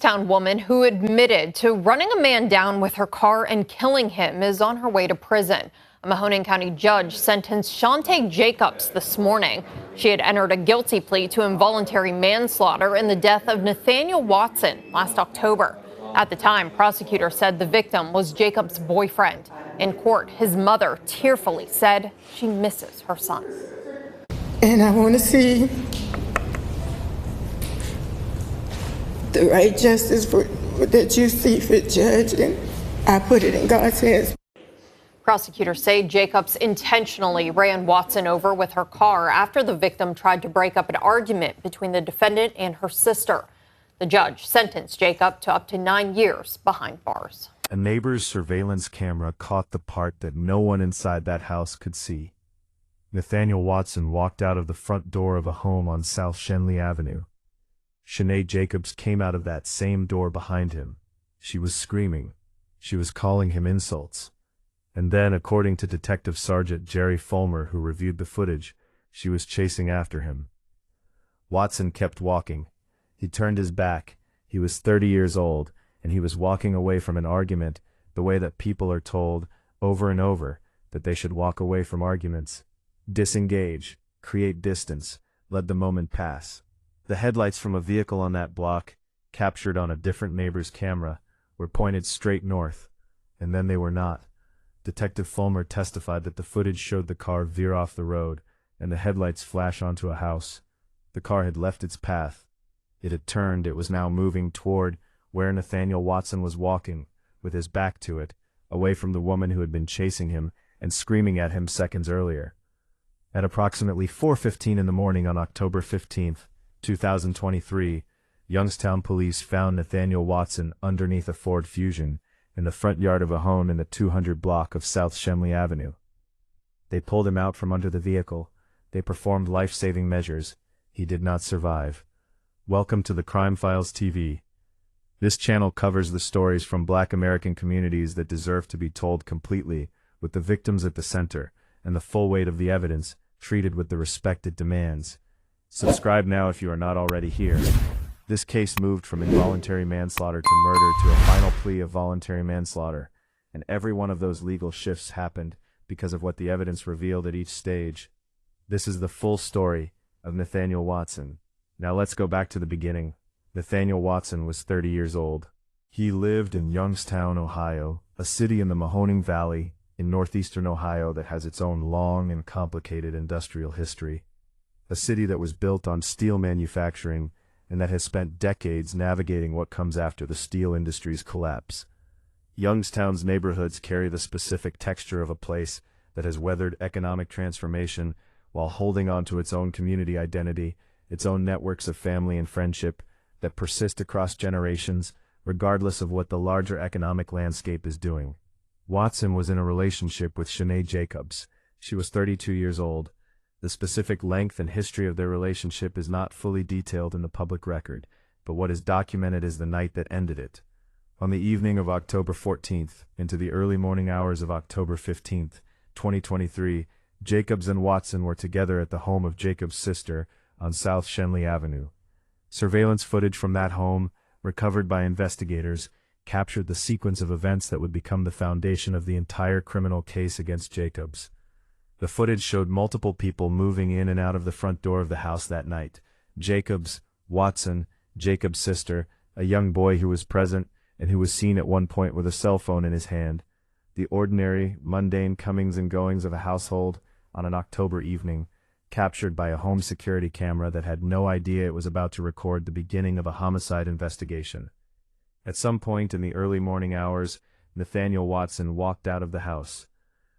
Youngstown woman who admitted to running a man down with her car and killing him is on her way to prison. A Mahoning County judge sentenced Shanay Jacobs this morning. She had entered a guilty plea to involuntary manslaughter in the death of Nathaniel Watson last October. At the time, prosecutors said the victim was Jacobs' boyfriend. In court, his mother tearfully said she misses her son. And I want to see the right justice that you see fit, Judge, and I put it in God's hands. Prosecutors say Jacobs intentionally ran Watson over with her car after the victim tried to break up an argument between the defendant and her sister. The judge sentenced Jacob to up to 9 years behind bars. A neighbor's surveillance camera caught the part that no one inside that house could see. Nathaniel Watson walked out of the front door of a home on South Schenley Avenue. Shanay Jacobs came out of that same door behind him. She was screaming. She was calling him insults. And then, according to Detective Sergeant Jerry Fulmer, who reviewed the footage, she was chasing after him. Watson kept walking. He turned his back. He was 30 years old, and he was walking away from an argument the way that people are told over and over that they should walk away from arguments. Disengage, create distance, let the moment pass. The headlights from a vehicle on that block, captured on a different neighbor's camera, were pointed straight north, and then they were not. Detective Fulmer testified that the footage showed the car veer off the road and the headlights flash onto a house. The car had left its path. It had turned. It was now moving toward where Nathaniel Watson was walking, with his back to it, away from the woman who had been chasing him and screaming at him seconds earlier. At approximately 4:15 in the morning on October 15th, 2023, Youngstown Police found Nathaniel Watson underneath a Ford Fusion in the front yard of a home in the 200 block of South Shenley Avenue. They pulled him out from under the vehicle. They performed life-saving measures. He did not survive. Welcome to the Crime Files TV. This channel covers the stories from Black American communities that deserve to be told completely, with the victims at the center, and the full weight of the evidence treated with the respect it demands. Subscribe now if you are not already here. This case moved from involuntary manslaughter to murder to a final plea of voluntary manslaughter, and every one of those legal shifts happened because of what the evidence revealed at each stage. This is the full story of Nathaniel Watson. Now let's go back to the beginning. Nathaniel Watson was 30 years old. He lived in Youngstown, Ohio, a city in the Mahoning Valley in northeastern Ohio that has its own long and complicated industrial history. A city that was built on steel manufacturing and that has spent decades navigating what comes after the steel industry's collapse. Youngstown's neighborhoods carry the specific texture of a place that has weathered economic transformation while holding on to its own community identity, its own networks of family and friendship that persist across generations, regardless of what the larger economic landscape is doing. Watson was in a relationship with Shanay Jacobs. She was 32 years old. The specific length and history of their relationship is not fully detailed in the public record, but what is documented is the night that ended it. On the evening of October 14th, into the early morning hours of October 15th, 2023, Jacobs and Watson were together at the home of Jacobs' sister on South Shenley Avenue. Surveillance footage from that home, recovered by investigators, captured the sequence of events that would become the foundation of the entire criminal case against Jacobs. The footage showed multiple people moving in and out of the front door of the house that night. Jacobs, Watson, Jacobs' sister, a young boy who was present and who was seen at one point with a cell phone in his hand. The ordinary, mundane comings and goings of a household on an October evening, captured by a home security camera that had no idea it was about to record the beginning of a homicide investigation. At some point in the early morning hours, Nathaniel Watson walked out of the house.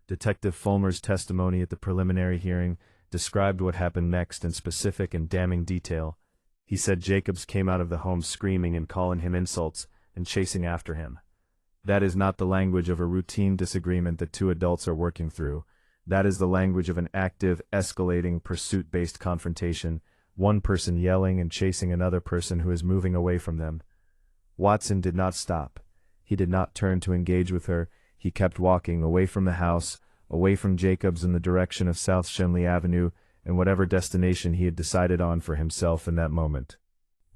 Detective Fulmer's testimony at the preliminary hearing described what happened next in specific and damning detail. He said Jacobs came out of the home screaming and calling him insults and chasing after him. That is not the language of a routine disagreement that two adults are working through. That is the language of an active, escalating, pursuit-based confrontation, one person yelling and chasing another person who is moving away from them. Watson did not stop. He did not turn to engage with her. He kept walking away from the house, away from Jacobs in the direction of South Shenley Avenue and whatever destination he had decided on for himself in that moment.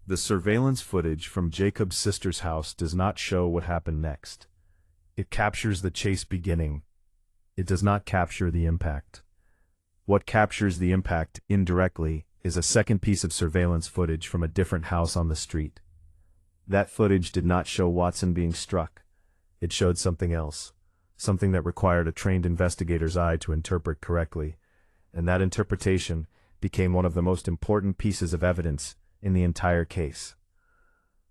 The surveillance footage from Jacob's sister's house does not show what happened next. It captures the chase beginning. It does not capture the impact. What captures the impact, indirectly, is a second piece of surveillance footage from a different house on the street. That footage did not show Watson being struck. It showed something else, something that required a trained investigator's eye to interpret correctly, and that interpretation became one of the most important pieces of evidence in the entire case.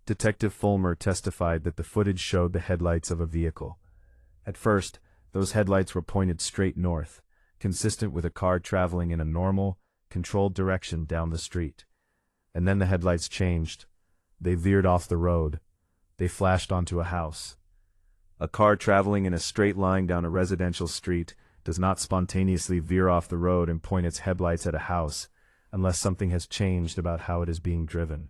Detective Fulmer testified that the footage showed the headlights of a vehicle. At first, those headlights were pointed straight north, consistent with a car traveling in a normal, controlled direction down the street. And then the headlights changed. They veered off the road. They flashed onto a house. A car traveling in a straight line down a residential street does not spontaneously veer off the road and point its headlights at a house unless something has changed about how it is being driven.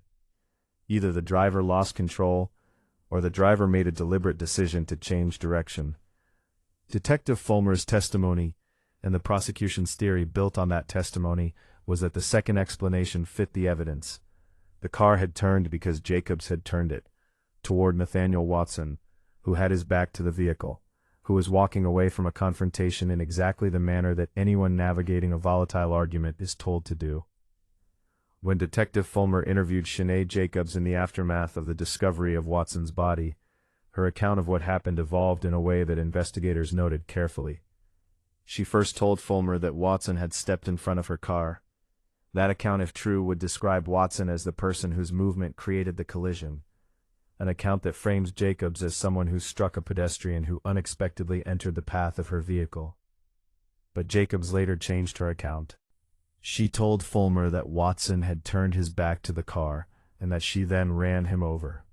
Either the driver lost control, or the driver made a deliberate decision to change direction. Detective Fulmer's testimony and the prosecution's theory built on that testimony was that the second explanation fit the evidence. The car had turned because Jacobs had turned it toward Nathaniel Watson, who had his back to the vehicle, who was walking away from a confrontation in exactly the manner that anyone navigating a volatile argument is told to do. When Detective Fulmer interviewed Shanay Jacobs in the aftermath of the discovery of Watson's body, her account of what happened evolved in a way that investigators noted carefully. She first told Fulmer that Watson had stepped in front of her car. That account, if true, would describe Watson as the person whose movement created the collision, an account that frames Jacobs as someone who struck a pedestrian who unexpectedly entered the path of her vehicle. But Jacobs later changed her account. She told Fulmer that Watson had turned his back to the car and that she then ran him over.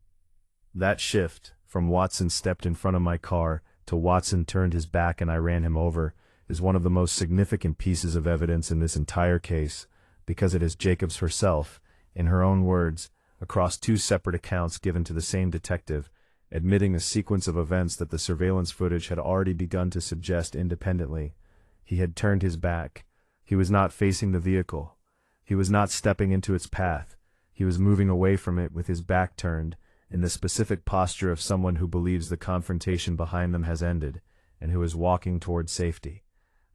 That shift, from Watson stepped in front of my car to Watson turned his back and I ran him over, is one of the most significant pieces of evidence in this entire case, because it is Jacobs herself, in her own words, across two separate accounts given to the same detective, admitting a sequence of events that the surveillance footage had already begun to suggest independently. He had turned his back. He was not facing the vehicle. He was not stepping into its path. He was moving away from it with his back turned, in the specific posture of someone who believes the confrontation behind them has ended, and who is walking toward safety.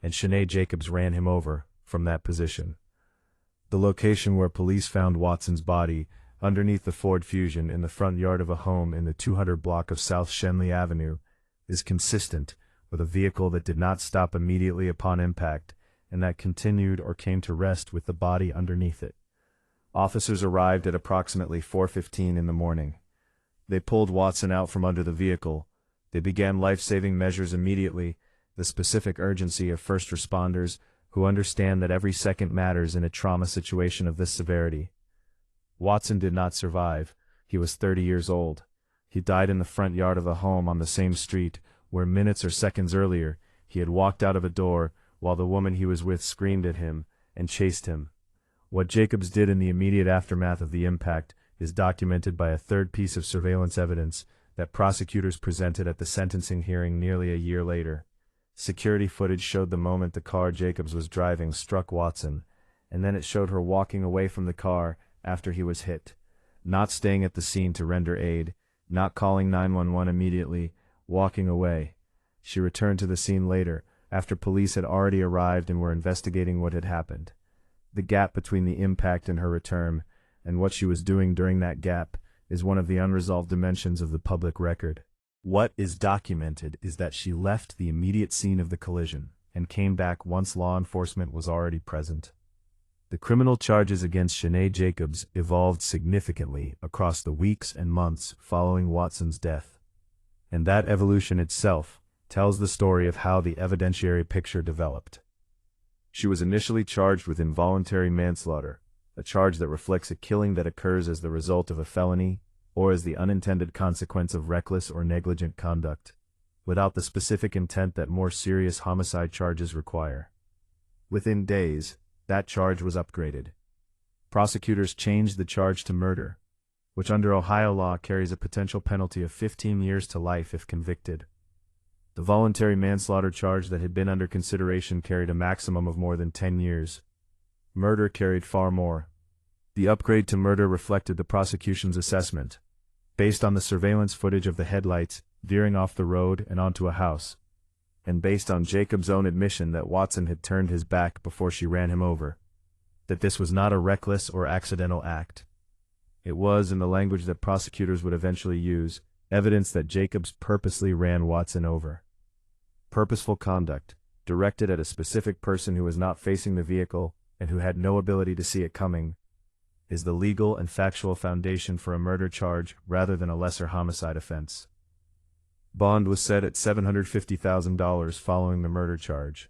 And Shanay Jacobs ran him over from that position. The location where police found Watson's body, underneath the Ford Fusion in the front yard of a home in the 200 block of South Shenley Avenue, is consistent with a vehicle that did not stop immediately upon impact and that continued or came to rest with the body underneath it. Officers arrived at approximately 4:15 in the morning. They pulled Watson out from under the vehicle. They began life-saving measures immediately, the specific urgency of first responders who understand that every second matters in a trauma situation of this severity. Watson did not survive. He was 30 years old. He died in the front yard of a home on the same street where minutes or seconds earlier he had walked out of a door while the woman he was with screamed at him and chased him. What Jacobs did in the immediate aftermath of the impact is documented by a third piece of surveillance evidence that prosecutors presented at the sentencing hearing nearly a year later. Security footage showed the moment the car Jacobs was driving struck Watson, and then it showed her walking away from the car after he was hit, not staying at the scene to render aid, not calling 911 immediately, walking away. She returned to the scene later, after police had already arrived and were investigating what had happened. The gap between the impact and her return, and what she was doing during that gap, is one of the unresolved dimensions of the public record. What is documented is that she left the immediate scene of the collision and came back once law enforcement was already present. The criminal charges against Shanay Jacobs evolved significantly across the weeks and months following Watson's death. And that evolution itself tells the story of how the evidentiary picture developed. She was initially charged with involuntary manslaughter, a charge that reflects a killing that occurs as the result of a felony or as the unintended consequence of reckless or negligent conduct, without the specific intent that more serious homicide charges require. Within days, that charge was upgraded. Prosecutors changed the charge to murder, which under Ohio law carries a potential penalty of 15 years to life if convicted. The voluntary manslaughter charge that had been under consideration carried a maximum of more than 10 years. Murder carried far more. The upgrade to murder reflected the prosecution's assessment, based on the surveillance footage of the headlights veering off the road and onto a house, and based on Jacobs' own admission that Watson had turned his back before she ran him over, that this was not a reckless or accidental act. It was, in the language that prosecutors would eventually use, evidence that Jacobs purposely ran Watson over. Purposeful conduct, directed at a specific person who was not facing the vehicle and who had no ability to see it coming, is the legal and factual foundation for a murder charge rather than a lesser homicide offense. Bond was set at $750,000 following the murder charge.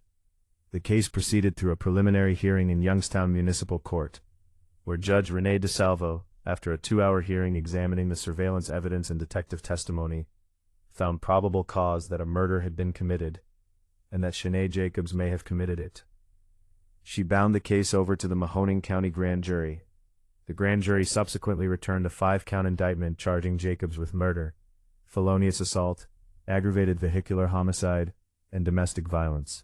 The case proceeded through a preliminary hearing in Youngstown Municipal Court, where Judge Renee DeSalvo, after a 2-hour hearing examining the surveillance evidence and detective testimony, found probable cause that a murder had been committed, and that Shanay Jacobs may have committed it. She bound the case over to the Mahoning County Grand Jury. The grand jury subsequently returned a 5-count indictment charging Jacobs with murder, felonious assault, aggravated vehicular homicide, and domestic violence.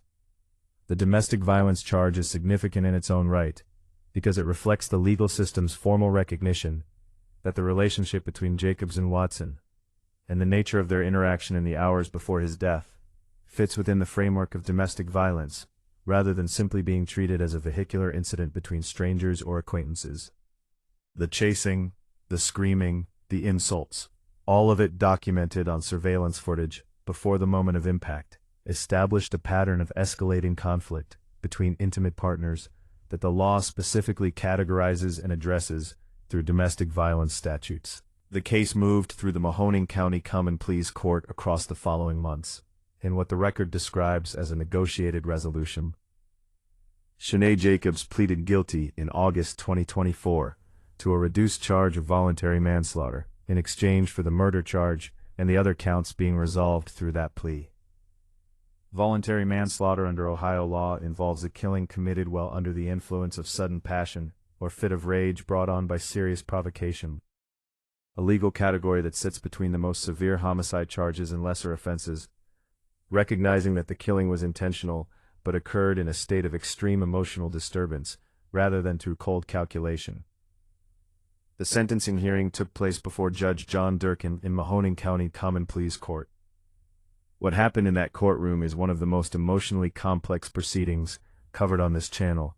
The domestic violence charge is significant in its own right, because it reflects the legal system's formal recognition that the relationship between Jacobs and Watson, and the nature of their interaction in the hours before his death, fits within the framework of domestic violence, rather than simply being treated as a vehicular incident between strangers or acquaintances. The chasing, the screaming, the insults, all of it documented on surveillance footage before the moment of impact, established a pattern of escalating conflict between intimate partners that the law specifically categorizes and addresses through domestic violence statutes. The case moved through the Mahoning County Common Pleas Court across the following months, in what the record describes as a negotiated resolution. Shanay Jacobs pleaded guilty in August 2024 to a reduced charge of voluntary manslaughter in exchange for the murder charge and the other counts being resolved through that plea. Voluntary manslaughter under Ohio law involves a killing committed while under the influence of sudden passion or fit of rage brought on by serious provocation, a legal category that sits between the most severe homicide charges and lesser offenses, recognizing that the killing was intentional but occurred in a state of extreme emotional disturbance rather than through cold calculation. The sentencing hearing took place before Judge John Durkin in Mahoning County Common Pleas Court. What happened in that courtroom is one of the most emotionally complex proceedings covered on this channel,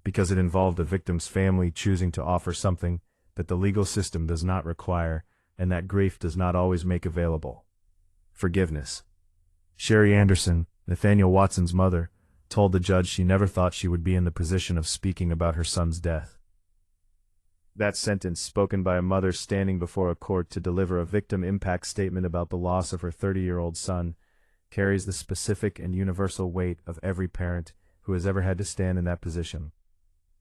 because it involved a victim's family choosing to offer something that the legal system does not require and that grief does not always make available: forgiveness. Sherry Anderson, Nathaniel Watson's mother, told the judge she never thought she would be in the position of speaking about her son's death. That sentence, spoken by a mother standing before a court to deliver a victim impact statement about the loss of her 30-year-old son, carries the specific and universal weight of every parent who has ever had to stand in that position.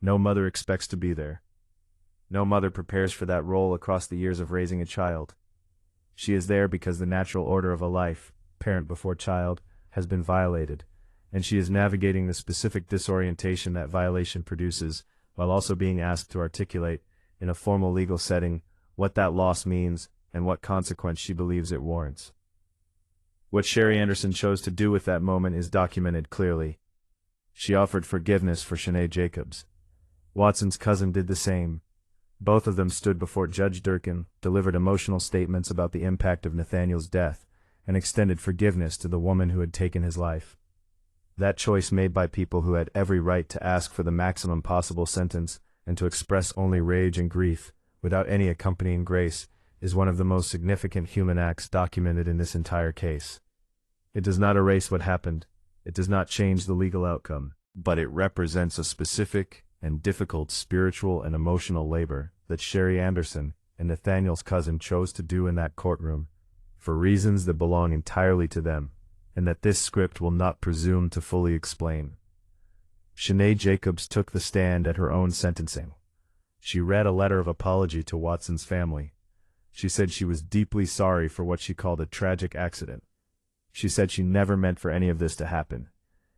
No mother expects to be there. No mother prepares for that role across the years of raising a child. She is there because the natural order of a life, parent before child, has been violated, and she is navigating the specific disorientation that violation produces, while also being asked to articulate, in a formal legal setting, what that loss means and what consequence she believes it warrants. What Sherry Anderson chose to do with that moment is documented clearly. She offered forgiveness for Shanay Jacobs. Watson's cousin did the same. Both of them stood before Judge Durkin, delivered emotional statements about the impact of Nathaniel's death, and extended forgiveness to the woman who had taken his life. That choice made by people who had every right to ask for the maximum possible sentence and to express only rage and grief, without any accompanying grace, is one of the most significant human acts documented in this entire case. It does not erase what happened, it does not change the legal outcome, but it represents a specific and difficult spiritual and emotional labor that Sherry Anderson and Nathaniel's cousin chose to do in that courtroom, for reasons that belong entirely to them, and that this script will not presume to fully explain. Shanay Jacobs took the stand at her own sentencing. She read a letter of apology to Watson's family. She said she was deeply sorry for what she called a tragic accident. She said she never meant for any of this to happen.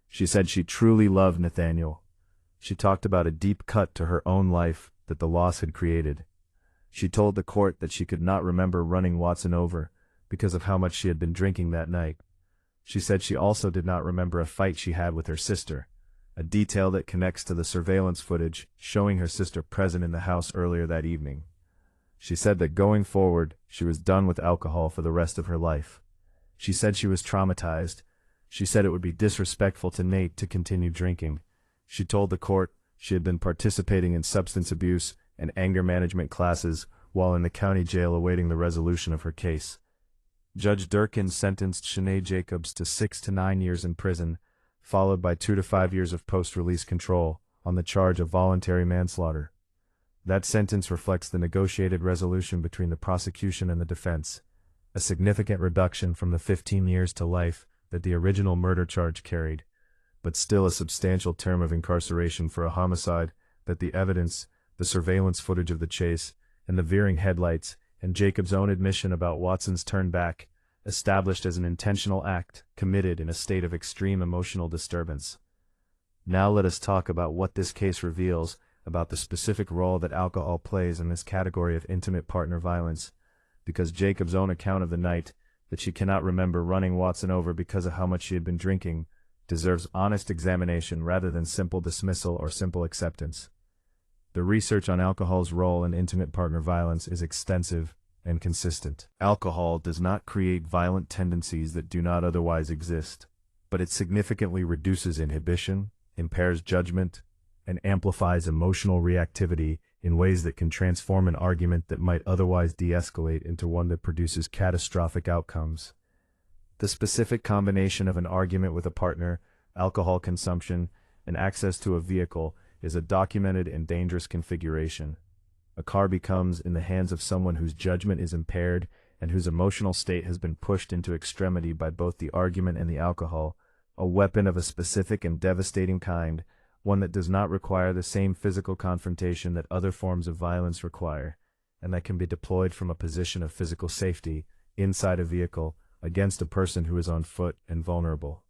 She said she truly loved Nathaniel. She talked about a deep cut to her own life that the loss had created. She told the court that she could not remember running Watson over because of how much she had been drinking that night. She said she also did not remember a fight she had with her sister. a detail that connects to the surveillance footage showing her sister present in the house earlier that evening. She said that going forward, she was done with alcohol for the rest of her life. She said she was traumatized. She said it would be disrespectful to Nate to continue drinking. She told the court she had been participating in substance abuse and anger management classes while in the county jail awaiting the resolution of her case. Judge Durkin sentenced Shanay Jacobs to 6 to 9 years in prison, followed by 2 to 5 years of post-release control on the charge of voluntary manslaughter. That sentence reflects the negotiated resolution between the prosecution and the defense, a significant reduction from the 15 years to life that the original murder charge carried, but still a substantial term of incarceration for a homicide that the evidence, the surveillance footage of the chase, and the veering headlights, and Jacobs' own admission about Watson's turn back, established as an intentional act committed in a state of extreme emotional disturbance. Now let us talk about what this case reveals about the specific role that alcohol plays in this category of intimate partner violence, because Jacobs' own account of the night, that she cannot remember running Watson over because of how much she had been drinking, deserves honest examination rather than simple dismissal or simple acceptance. The research on alcohol's role in intimate partner violence is extensive and consistent. Alcohol does not create violent tendencies that do not otherwise exist, but it significantly reduces inhibition, impairs judgment, and amplifies emotional reactivity in ways that can transform an argument that might otherwise de-escalate into one that produces catastrophic outcomes. The specific combination of an argument with a partner, alcohol consumption, and access to a vehicle is a documented and dangerous configuration. A car becomes, in the hands of someone whose judgment is impaired and whose emotional state has been pushed into extremity by both the argument and the alcohol, a weapon of a specific and devastating kind, one that does not require the same physical confrontation that other forms of violence require, and that can be deployed from a position of physical safety, inside a vehicle, against a person who is on foot and vulnerable.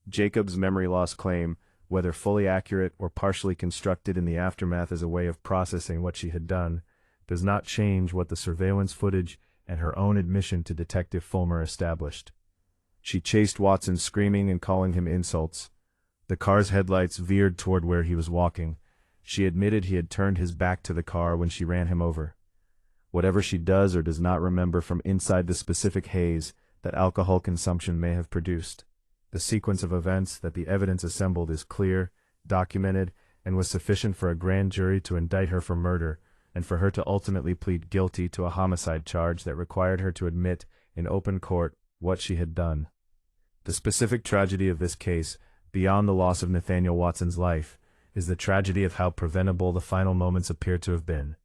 Jacobs' memory loss claim, whether fully accurate or partially constructed in the aftermath as a way of processing what she had done, does not change what the surveillance footage and her own admission to Detective Fulmer established. She chased Watson screaming and calling him insults. The car's headlights veered toward where he was walking. She admitted he had turned his back to the car when she ran him over. Whatever she does or does not remember from inside the specific haze that alcohol consumption may have produced, the sequence of events that the evidence assembled is clear, documented, and was sufficient for a grand jury to indict her for murder and for her to ultimately plead guilty to a homicide charge that required her to admit in open court what she had done. The specific tragedy of this case, beyond the loss of Nathaniel Watson's life, is the tragedy of how preventable the final moments appear to have been.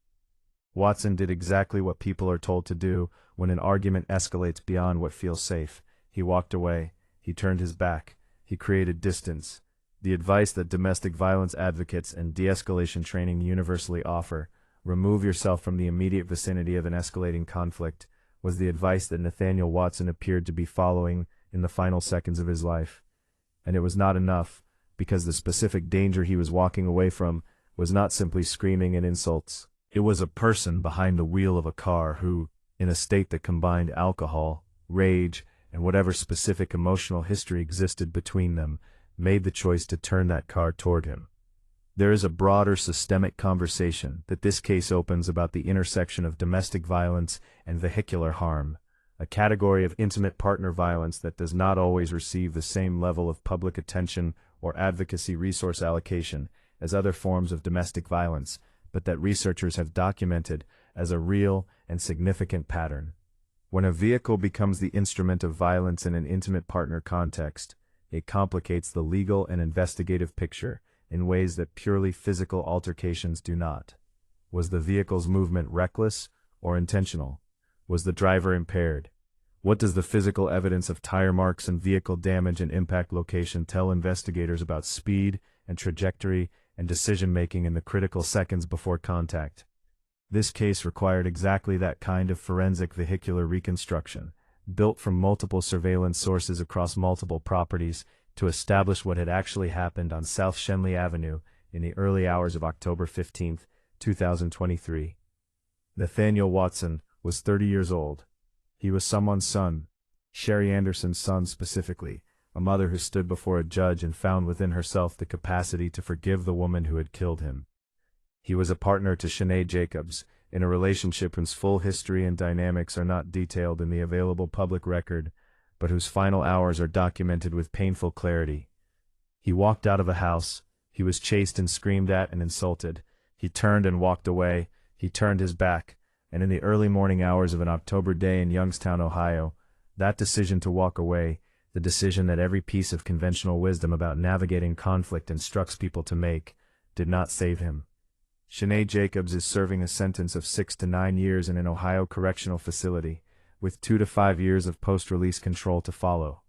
Watson did exactly what people are told to do when an argument escalates beyond what feels safe. He walked away. He turned his back. He created distance. The advice that domestic violence advocates and de-escalation training universally offer, remove yourself from the immediate vicinity of an escalating conflict, was the advice that Nathaniel Watson appeared to be following in the final seconds of his life. And it was not enough, because the specific danger he was walking away from was not simply screaming and insults. It was a person behind the wheel of a car who, in a state that combined alcohol, rage, and whatever specific emotional history existed between them, made the choice to turn that car toward him. There is a broader systemic conversation that this case opens about the intersection of domestic violence and vehicular harm, a category of intimate partner violence that does not always receive the same level of public attention or advocacy resource allocation as other forms of domestic violence, but that researchers have documented as a real and significant pattern. When a vehicle becomes the instrument of violence in an intimate partner context, it complicates the legal and investigative picture in ways that purely physical altercations do not. Was the vehicle's movement reckless or intentional? Was the driver impaired? What does the physical evidence of tire marks and vehicle damage and impact location tell investigators about speed and trajectory and decision-making in the critical seconds before contact? This case required exactly that kind of forensic vehicular reconstruction, built from multiple surveillance sources across multiple properties, to establish what had actually happened on South Shenley Avenue in the early hours of October 15, 2023. Nathaniel Watson was 30 years old. He was someone's son, Sherry Anderson's son specifically, a mother who stood before a judge and found within herself the capacity to forgive the woman who had killed him. He was a partner to Shanay Jacobs, in a relationship whose full history and dynamics are not detailed in the available public record, but whose final hours are documented with painful clarity. He walked out of a house. He was chased and screamed at and insulted. He turned and walked away. He turned his back, and in the early morning hours of an October day in Youngstown, Ohio, that decision to walk away, the decision that every piece of conventional wisdom about navigating conflict instructs people to make, did not save him. Shanay Jacobs is serving a sentence of 6 to 9 years in an Ohio correctional facility, with 2 to 5 years of post-release control to follow.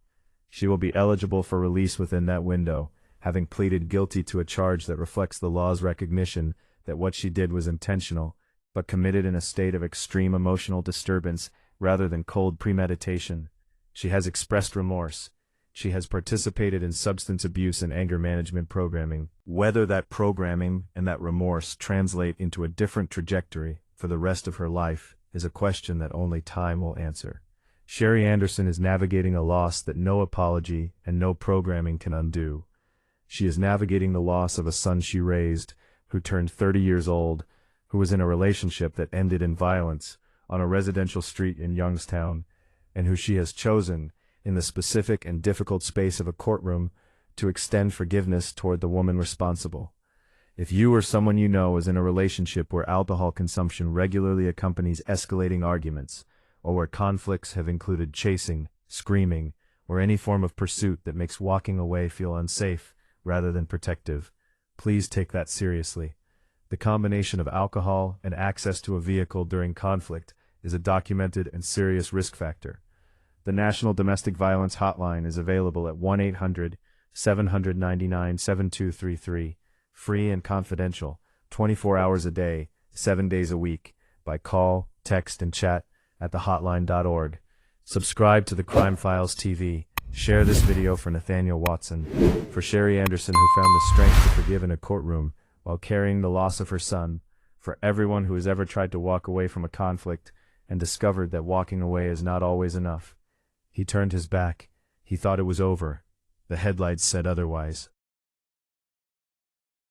She will be eligible for release within that window, having pleaded guilty to a charge that reflects the law's recognition that what she did was intentional, but committed in a state of extreme emotional disturbance rather than cold premeditation. She has expressed remorse. She has participated in substance abuse and anger management programming. Whether that programming and that remorse translate into a different trajectory for the rest of her life is a question that only time will answer. Sherry Anderson is navigating a loss that no apology and no programming can undo. She is navigating the loss of a son she raised, who turned 30 years old, who was in a relationship that ended in violence on a residential street in Youngstown, and who she has chosen, in the specific and difficult space of a courtroom, to extend forgiveness toward the woman responsible. If you or someone you know is in a relationship where alcohol consumption regularly accompanies escalating arguments, or where conflicts have included chasing, screaming, or any form of pursuit that makes walking away feel unsafe rather than protective, please take that seriously. The combination of alcohol and access to a vehicle during conflict is a documented and serious risk factor. The National Domestic Violence Hotline is available at 1-800-799-7233, free and confidential, 24 hours a day, 7 days a week, by call, text, and chat at thehotline.org. Subscribe to the Crime Files TV. Share this video for Nathaniel Watson, for Sherry Anderson, who found the strength to forgive in a courtroom while carrying the loss of her son, for everyone who has ever tried to walk away from a conflict and discovered that walking away is not always enough. He turned his back. He thought it was over. The headlights said otherwise.